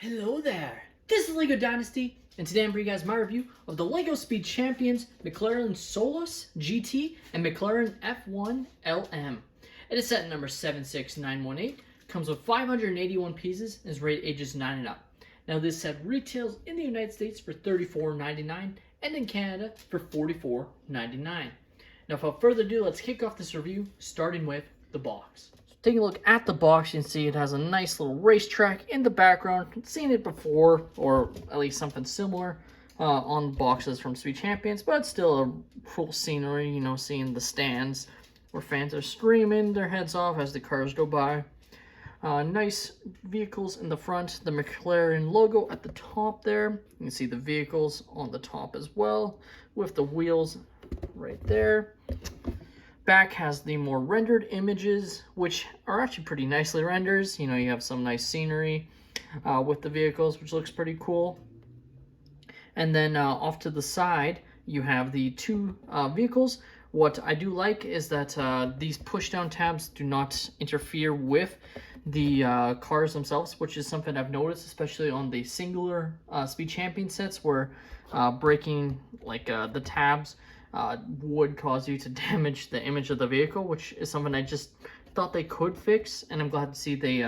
Hello there, this is LEGO Dynasty, and today I'm bringing you guys my review of the LEGO Speed Champions McLaren Solus GT and McLaren F1 LM. It is set number 76918, comes with 581 pieces, and is rated ages 9 and up. Now this set retails in the United States for $34.99 and in Canada for $44.99. Now without further ado, let's kick off this review, starting with the box. Taking a look at the box, you can see it has a nice little racetrack in the background. I've seen it before, or at least something similar on boxes from Speed Champions, but it's still a cool scenery, you know, seeing the stands where fans are screaming their heads off as the cars go by. Nice vehicles in the front, the McLaren logo at the top there. You can see the vehicles on the top as well, with the wheels right there. Back has the more rendered images, which are actually pretty nicely rendered. You know, you have some nice scenery with the vehicles, which looks pretty cool. And then off to the side, you have the two vehicles. What I do like is that these push-down tabs do not interfere with the cars themselves, which is something I've noticed, especially on the singular Speed Champion sets, where breaking like the tabs would cause you to damage the image of the vehicle, which is something I just thought they could fix, and I'm glad to see they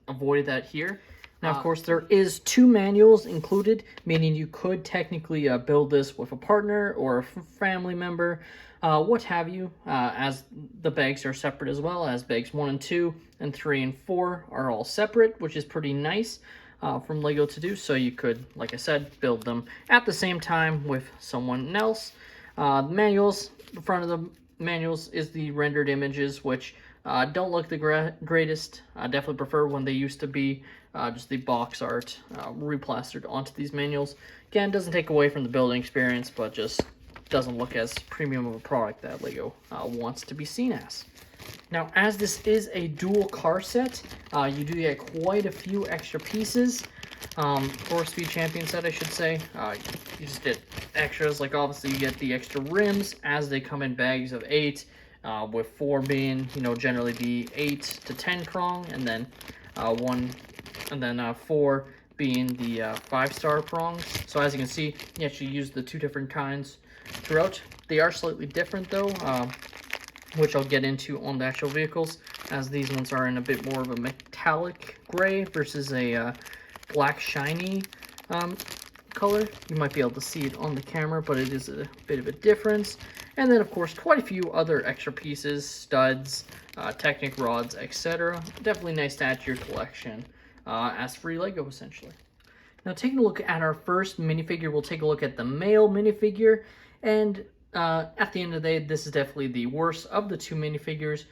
avoided that here. Now, of course, there is two manuals included, meaning you could technically build this with a partner or a family member, what have you, as the bags are separate as well, as bags 1 and 2 and 3 and 4 are all separate, which is pretty nice from LEGO to do. So you could, like I said, build them at the same time with someone else. The manuals, the front of the manuals is the rendered images, which don't look the greatest. I definitely prefer when they used to be just the box art replastered onto these manuals. Again, doesn't take away from the building experience, but just doesn't look as premium of a product that LEGO wants to be seen as. Now, as this is a dual car set, you do get quite a few extra pieces. For Speed Champion set, I should say. You just get extras, like obviously you get the extra rims as they come in bags of 8, with 4 being, you know, generally the 8 to 10 prong, and then 4 being the 5-star prongs. So as you can see, you actually use the two different kinds throughout. They are slightly different though, which I'll get into on the actual vehicles, as these ones are in a bit more of a metallic gray versus a black shiny color. You might be able to see it on the camera, but it is a bit of a difference. And then of course quite a few other extra pieces, studs, Technic rods, etc. Definitely nice to add to your collection as free LEGO essentially. Now, taking a look at our first minifigure, we'll take a look at the male minifigure, and at the end of the day, this is definitely the worst of the two minifigures,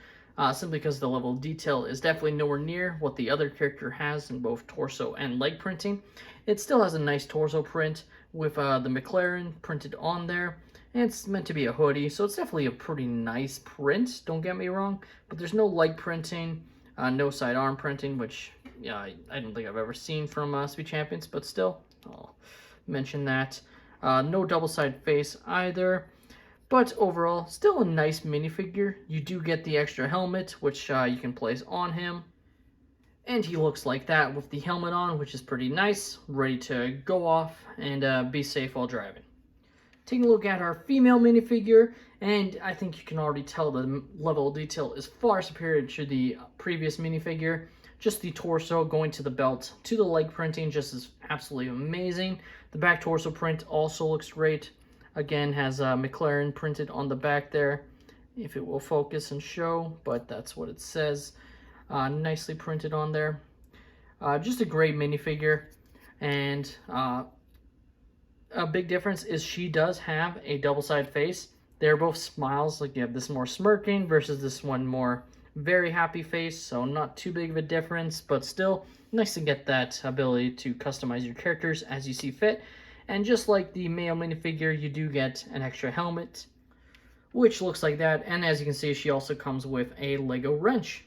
simply because the level of detail is definitely nowhere near what the other character has in both torso and leg printing. It still has a nice torso print with the McLaren printed on there, and it's meant to be a hoodie, so it's definitely a pretty nice print, don't get me wrong, but there's no leg printing, no sidearm printing, which I don't think I've ever seen from Speed Champions, but still, I'll mention that. No double-sided face either. But overall, still a nice minifigure. You do get the extra helmet, which you can place on him. And he looks like that with the helmet on, which is pretty nice. Ready to go off and be safe while driving. Taking a look at our female minifigure, and I think you can already tell the level of detail is far superior to the previous minifigure. Just the torso going to the belt, to the leg printing, just is absolutely amazing. The back torso print also looks great. Again, has McLaren printed on the back there, if it will focus and show, but that's what it says. Nicely printed on there. Just a great minifigure, and a big difference is she does have a double-sided face. They're both smiles, like you have this more smirking versus this one more very happy face, so not too big of a difference, but still nice to get that ability to customize your characters as you see fit. And just like the male minifigure, you do get an extra helmet, which looks like that. And as you can see, she also comes with a LEGO wrench.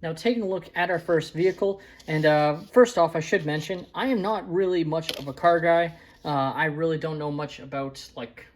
Now, taking a look at our first vehicle, and first off, I should mention, I am not really much of a car guy. I really don't know much about, like,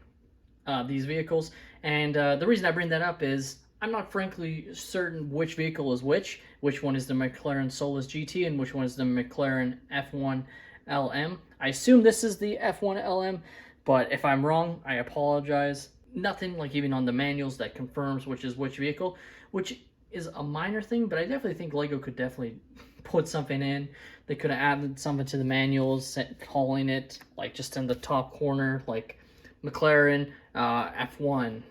these vehicles. And the reason I bring that up is I'm not frankly certain which vehicle is which one is the McLaren Solus GT and which one is the McLaren F1 LM. I assume this is the F1 LM, but if I'm wrong, I apologize. Nothing like even on the manuals that confirms which is which vehicle, which is a minor thing, but I definitely think Lego could definitely put something in. They could have added something to the manuals, calling it like just in the top corner, like McLaren F1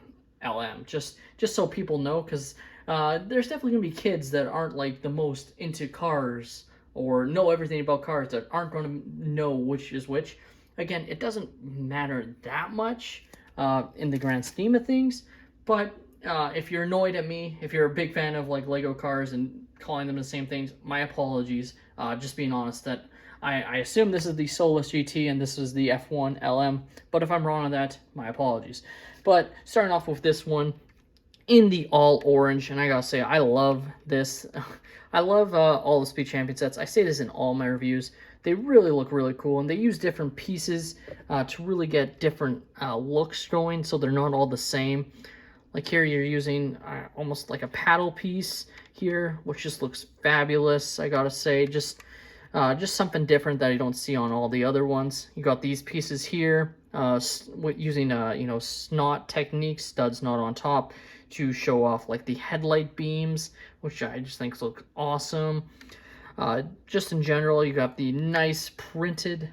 LM, just so people know, because there's definitely gonna be kids that aren't like the most into cars or know everything about cars that aren't going to know which is which. Again, it doesn't matter that much in the grand scheme of things, but if you're annoyed at me, if you're a big fan of like Lego cars and calling them the same things, my apologies. Just being honest that I assume this is the Solus GT and this is the F1 LM, but if I'm wrong on that, my apologies. But starting off with this one in the all orange, and I gotta say, I love this. I love all the Speed Champion sets. I say this in all my reviews. They really look really cool, and they use different pieces to really get different looks going, so they're not all the same. Like here, you're using almost like a paddle piece here, which just looks fabulous. I gotta say, just something different that I don't see on all the other ones. You got these pieces here, using snot technique, studs not on top, to show off like the headlight beams, which I just think look awesome. Just in general, you got the nice printed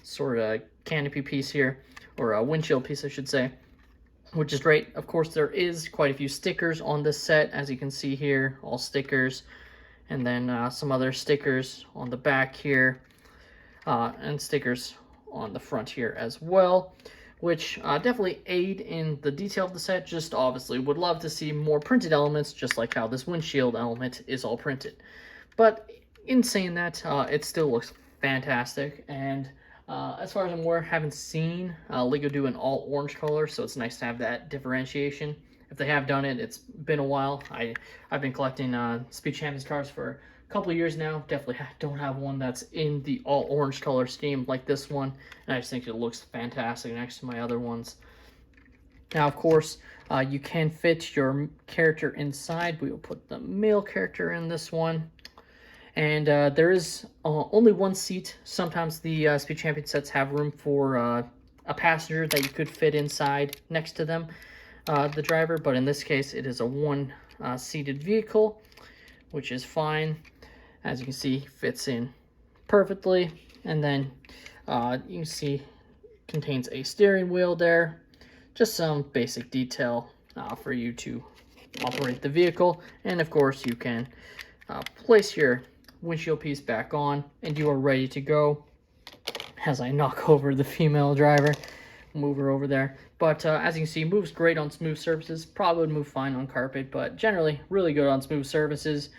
sort of canopy piece here, or a windshield piece, I should say, which is great. Of course, there is quite a few stickers on this set, as you can see here, all stickers, and then some other stickers on the back here, and stickers on the front here as well, which definitely aid in the detail of the set. Just obviously would love to see more printed elements, just like how this windshield element is all printed. But in saying that, it still looks fantastic, and as far as I'm aware, haven't seen Lego do an all orange color, so it's nice to have that differentiation. If they have done it, it's been a while. I've been collecting Speed Champions cars for a couple of years now. Definitely don't have one that's in the all orange color scheme like this one, and I just think it looks fantastic next to my other ones. Now, of course, you can fit your character inside. We will put the male character in this one. And there is only one seat. Sometimes the Speed Champion sets have room for a passenger that you could fit inside next to them, the driver. But in this case, it is a one-seated vehicle, which is fine. As you can see, fits in perfectly. And then you can see contains a steering wheel there. Just some basic detail for you to operate the vehicle. And of course, you can place your windshield piece back on, and you are ready to go. As I knock over the female driver, move her over there. But as you can see, moves great on smooth surfaces. Probably would move fine on carpet, but generally really good on smooth surfaces.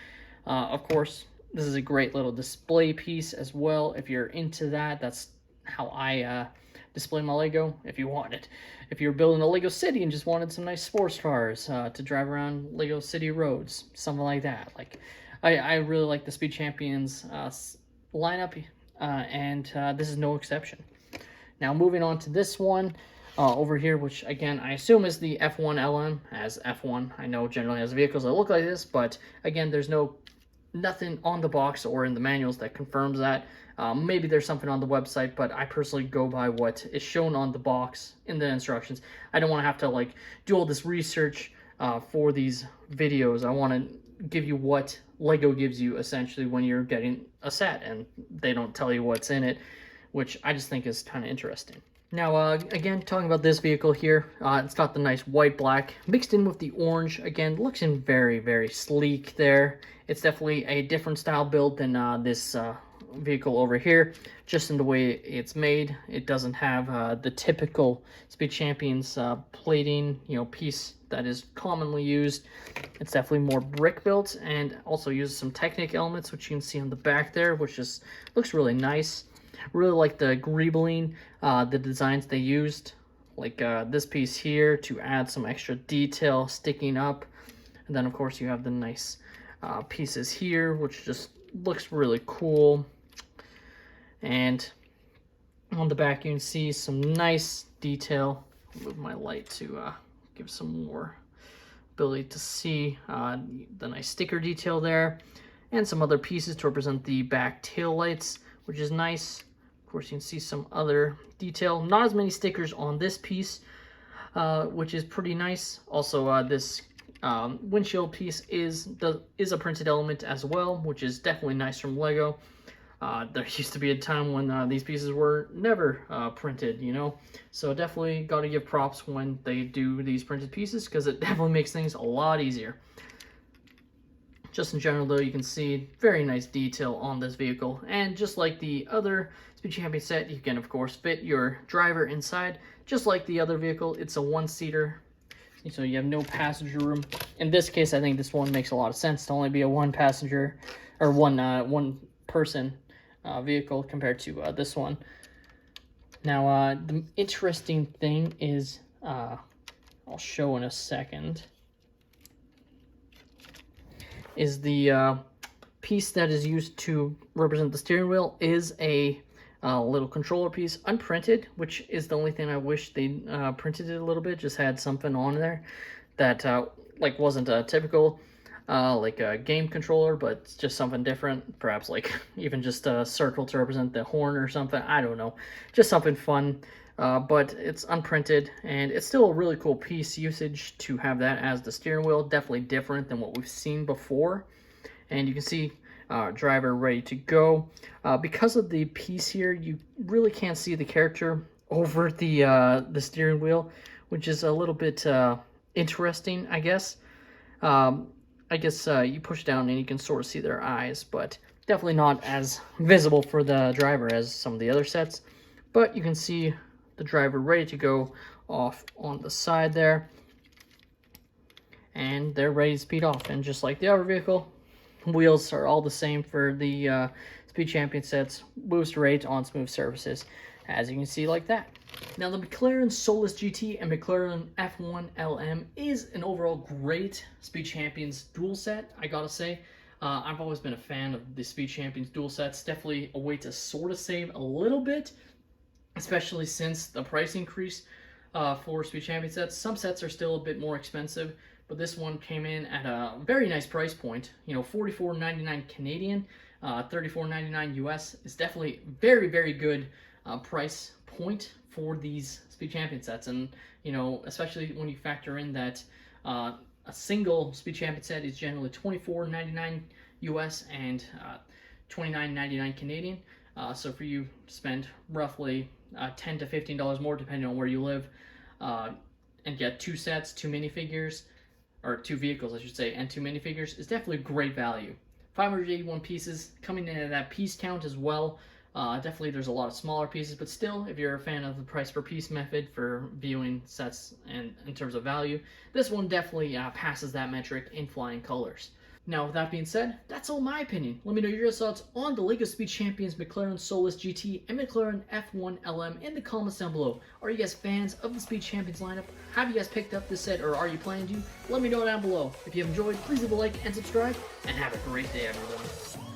Of course, this is a great little display piece as well. If you're into that, that's how I display my Lego. If you want it, if you're building a Lego city and just wanted some nice sports cars to drive around Lego City roads, something like that. Like, I really like the Speed Champions lineup, and this is no exception. Now, moving on to this one over here, which again I assume is the F1 LM, as F1 I know generally has vehicles that look like this, but again, there's nothing on the box or in the manuals that confirms that. Maybe there's something on the website, but I personally go by what is shown on the box in the instructions. I don't want to have to like do all this research for these videos. I want to give you what Lego gives you essentially when you're getting a set, and they don't tell you what's in it, which I just think is kind of interesting. Now, again, talking about this vehicle here, it's got the nice white black mixed in with the orange. Again, looks in very, very sleek there. It's definitely a different style build than this vehicle over here, just in the way it's made. It doesn't have the typical Speed Champions plating, piece that is commonly used. It's definitely more brick built, and also uses some Technic elements, which you can see on the back there, which just looks really nice. Really like the greebling, the designs they used, like this piece here to add some extra detail sticking up. And then of course you have the nice pieces here, which just looks really cool. And on the back you can see some nice detail. I'll move my light to give some more ability to see the nice sticker detail there, and some other pieces to represent the back tail lights, which is nice. Of course, you can see some other detail. Not as many stickers on this piece, which is pretty nice. Also, this windshield piece is a printed element as well, which is definitely nice from Lego. There used to be a time when these pieces were never printed, you know, so definitely got to give props when they do these printed pieces, because it definitely makes things a lot easier. Just in general, though, you can see very nice detail on this vehicle, and just like the other Speed Champion set, you can of course fit your driver inside. Just like the other vehicle, it's a one-seater, so you have no passenger room. In this case, I think this one makes a lot of sense to only be a one-passenger or one-person vehicle compared to this one. Now, the interesting thing is, I'll show in a second, is the piece that is used to represent the steering wheel is a little controller piece, unprinted, which is the only thing I wish they printed it a little bit, just had something on there that like wasn't a typical like a game controller, but just something different, perhaps like even just a circle to represent the horn or something. I don't know, just something fun. But it's unprinted, and it's still a really cool piece usage to have that as the steering wheel. Definitely different than what we've seen before. And you can see driver ready to go. Because of the piece here, you really can't see the character over the steering wheel, which is a little bit interesting, I guess. You push down and you can sort of see their eyes, but definitely not as visible for the driver as some of the other sets. But you can see the driver ready to go off on the side there, and they're ready to speed off. And just like the other vehicle, wheels are all the same for the Speed Champion sets. Boost rate on smooth surfaces, as you can see like that. Now, the McLaren Solus GT and McLaren F1 LM is an overall great Speed Champions dual set, I gotta say. I've always been a fan of the Speed Champions dual sets. Definitely a way to sort of save a little bit, especially since the price increase for Speed Champion sets. Some sets are still a bit more expensive, but this one came in at a very nice price point. You know, $44.99 Canadian, $34.99 US is definitely very, very good price point for these Speed Champion sets. And, you know, especially when you factor in that a single Speed Champion set is generally $24.99 US and $29.99 Canadian. So for you to spend roughly $10 to $15 more, depending on where you live, and get two sets, two minifigures, or two vehicles, I should say, and two minifigures, is definitely great value. 581 pieces, coming in at that piece count as well. Definitely there's a lot of smaller pieces, but still, if you're a fan of the price per piece method for viewing sets and in terms of value, this one definitely passes that metric in flying colors. Now, with that being said, that's all my opinion. Let me know your thoughts on the LEGO Speed Champions McLaren Solus GT and McLaren F1 LM in the comments down below. Are you guys fans of the Speed Champions lineup? Have you guys picked up this set, or are you planning to? Let me know down below. If you have enjoyed, please leave a like and subscribe, and have a great day, everyone.